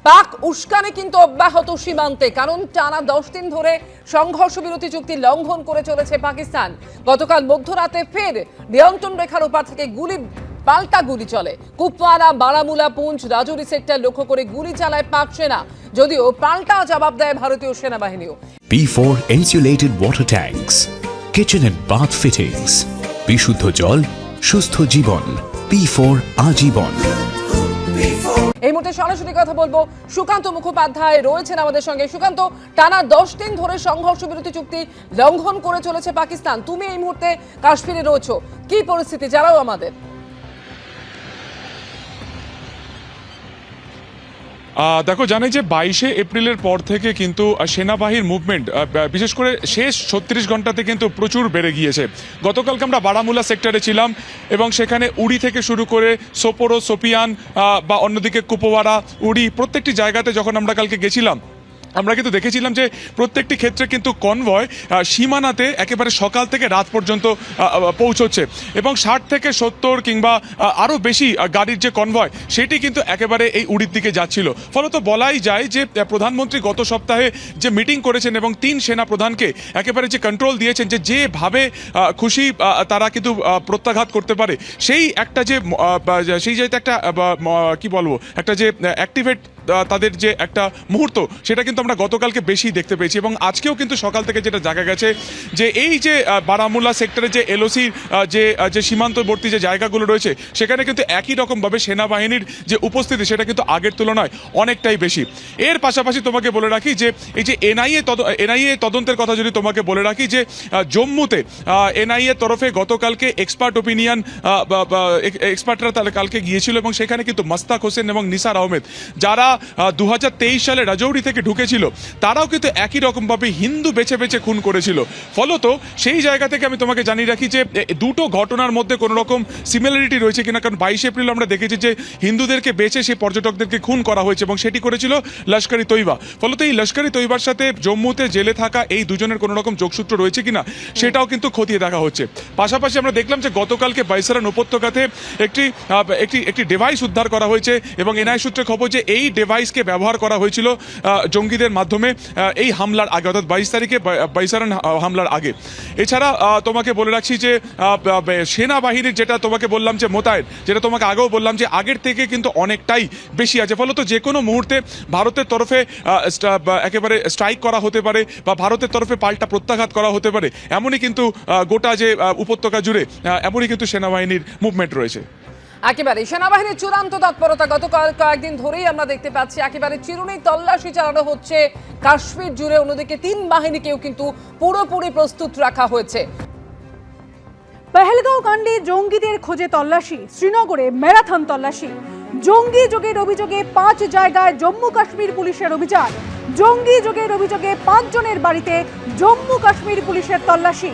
পাক উস্কানি কিন্তু অব্যাহত সীমান্তে, কারণ টানা 10 দিন ধরে সংঘর্ষ বিরতি চুক্তি লঙ্ঘন করে চলেছে পাকিস্তান। গতকাল মধ্যরাতে ফের নিয়ন্ত্রণ রেখার ওপার থেকে পাল্টা গুলি চলে। কুপওয়ারা, বারামুলা, পুঞ্চ, রাজৌরি সেক্টর লক্ষ্য করে গুলি চালায় পাক সেনা, যদিও পাল্টা জবাব দেয় ভারতীয় সেনাবাহিনীও। P4 insulated water tanks, kitchen and bath fittings, বিশুদ্ধ জল, সুস্থ জীবন, P4 আজীবন। এই মুহূর্তে সরাসরি কথা বলবো সুকান্ত মুখোপাধ্যায় রয়েছেন আমাদের সঙ্গে। সুকান্ত, টানা 10 দিন ধরে সংঘর্ষ বিরতি চুক্তি লঙ্ঘন করে চলেছে পাকিস্তান, তুমি এই মুহূর্তে কাশ্মীরে রয়েছো, কি পরিস্থিতি জানাও আমাদের। দেখো, জানি যে 22শে এপ্রিলের পর থেকে কিন্তু সেনাবাহিনীর মুভমেন্ট বিশেষ করে শেষ 36 ঘন্টাতে কিন্তু প্রচুর বেড়ে গিয়েছে। গতকালকে আমরা বারামুলা সেক্টরে ছিলাম এবং সেখানে উড়ি থেকে শুরু করে সোপোরো, সোপিয়ান বা অন্যদিকে কুপওয়ারা, উড়ি প্রত্যেকটি জায়গাতে যখন আমরা কালকে গেছিলাম, আমরা কিন্তু দেখেছিলাম যে প্রত্যেকটি ক্ষেত্রে কিন্তু কনভয় সীমানাতে একেবারে সকাল থেকে রাত পর্যন্ত পৌঁছচ্ছে এবং 60 থেকে 70 কিংবা আরও বেশি গাড়ির যে কনভয় সেটি কিন্তু একেবারে এই উড়ির দিকে যাচ্ছিল। ফলত বলাই যায় যে প্রধানমন্ত্রী গত সপ্তাহে যে মিটিং করেছেন এবং 3 সেনা প্রধানকে একেবারে যে কন্ট্রোল দিয়েছেন যে যেভাবে খুশি তারা কিন্তু প্রত্যাঘাত করতে পারে, সেই একটা যে একটা কি বলবো, একটা যে অ্যাক্টিভেট তাদের যে একটা মুহূর্ত, সেটা কিন্তু আমরা গতকালকে বেশি দেখতে পেয়েছি। এবং আজকেও কিন্তু সকাল থেকে যেটা জানা গেছে যে এই যে বারামুলা সেক্টরে যে এলওসির যে সীমান্তবর্তী যে জায়গাগুলো রয়েছে, সেখানে কিন্তু একই রকমভাবে সেনাবাহিনীর যে উপস্থিতি সেটা কিন্তু আগের তুলনায় অনেকটাই বেশি। এর পাশাপাশি তোমাকে বলে রাখি যে এই যে এনআইএ তদন্তের কথা যদি তোমাকে বলে রাখি যে জম্মুতে এনআইএ তরফে গতকালকে এক্সপার্ট ওপিনিয়ন এক্সপার্টরা তাহলে কালকে গিয়েছিল এবং সেখানে কিন্তু মাস্তাক হোসেন এবং নিসার আহমেদ, যারা 2023 সালে রাজৌরি থেকে ঢুকেছিল, তারাও কিন্তু একই রকমভাবে হিন্দু বেছে বেছে খুন করেছিল। ফলত সেই জায়গা থেকে আমি তোমাকে জানিয়ে রাখি যে দুটো ঘটনার মধ্যে কোনো রকম সিমিলারিটি রয়েছে কিনা, কারণ 22 এপ্রিল আমরা দেখেছি যে হিন্দুদেরকে বেছে সেই পর্যটকদেরকে খুন করা হয়েছে এবং সেটি করেছিল লস্কর ই তৈবা। ফলত এই লস্কর ই তৈবার সাথে জম্মুতে জেলে থাকা এই দুজনের কোনো রকম যোগসূত্র রয়েছে কিনা সেটাও কিন্তু খতিয়ে দেখা হচ্ছে। পাশাপাশি আমরা দেখলাম যে গতকালকে বাইসারান উপত্যকাতে একটি ডিভাইস উদ্ধার করা হয়েছে এবং এনআই সূত্রে খবর যে এই ডিভাইসকে ব্যবহার করা হয়েছিল জঙ্গিদের মাধ্যমে এই হামলার আগে, অর্থাৎ 22 তারিখে বাইসারান হামলার আগে। এছাড়া তোমাকে বলে রাখছি যে সেনাবাহিনীর যেটা তোমাকে বললাম যে মোতায়েন, যেটা তোমাকে আগেও বললাম যে আগের থেকে কিন্তু অনেকটাই বেশি আছে। ফলত যে কোনো মুহূর্তে ভারতের তরফে একেবারে স্ট্রাইক করা হতে পারে বা ভারতের তরফে পাল্টা প্রত্যাঘাত করা হতে পারে, এমনই কিন্তু গোটা যে উপত্যকা জুড়ে এমনই কিন্তু সেনাবাহিনীর মুভমেন্ট রয়েছে। একেবারে সেনাবাহিনীর চূড়ান্ত তৎপরতা গতকাল কয়েকদিন ধরেই আমরা দেখতে পাচ্ছি, একেবারে চিরুনি তল্লাশি চালানো হচ্ছে কাশ্মীর জুড়ে। অন্যদিকে 3 বাহিনীকেও কিন্তু পুরোপুরি প্রস্তুত রাখা হয়েছে। পহেলগাঁও কাণ্ডে জঙ্গিদের খোঁজে তল্লাশি, শ্রীনগরে ম্যারাথন তল্লাশি। জঙ্গি যোগের অভিযোগে 5 জায়গায় জম্মু কাশ্মীর পুলিশের অভিযান। জঙ্গি যোগের অভিযোগে 5 জনের বাড়িতে জম্মু কাশ্মীর পুলিশের তল্লাশি।